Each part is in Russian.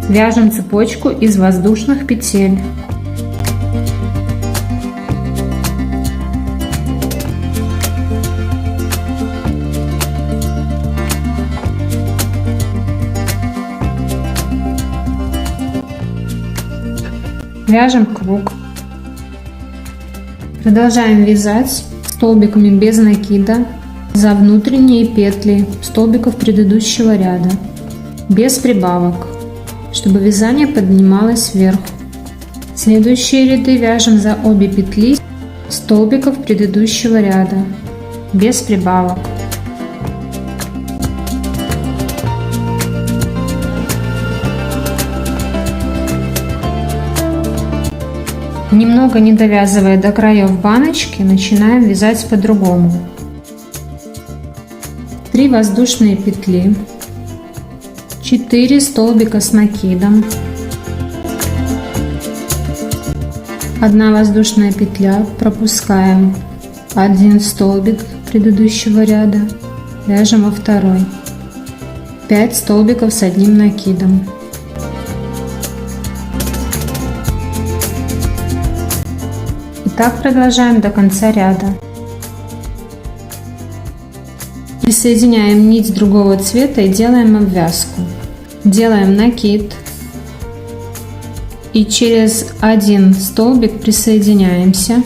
Вяжем цепочку из воздушных петель. Вяжем круг. Продолжаем вязать столбиками без накида за внутренние петли столбиков предыдущего ряда, без прибавок, чтобы вязание поднималось вверх. Следующие ряды вяжем за обе петли столбиков предыдущего ряда, без прибавок. Немного не довязывая до краев баночки, начинаем вязать по-другому. 3 воздушные петли, 4 столбика с накидом, 1 воздушная петля, пропускаем 1 столбик предыдущего ряда, вяжем во второй, 5 столбиков с одним накидом. Так продолжаем до конца ряда. Присоединяем нить другого цвета и делаем обвязку. Делаем накид и через 1 столбик присоединяемся,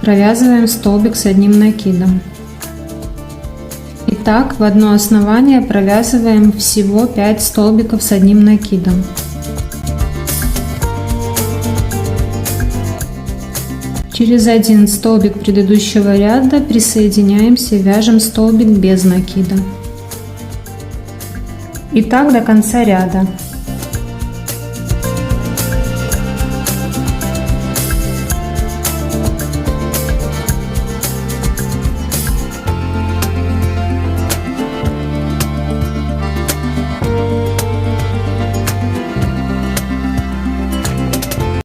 провязываем столбик с одним накидом. И так в одно основание провязываем всего 5 столбиков с одним накидом. Через 1 столбик предыдущего ряда присоединяемся, вяжем столбик без накида. И так до конца ряда.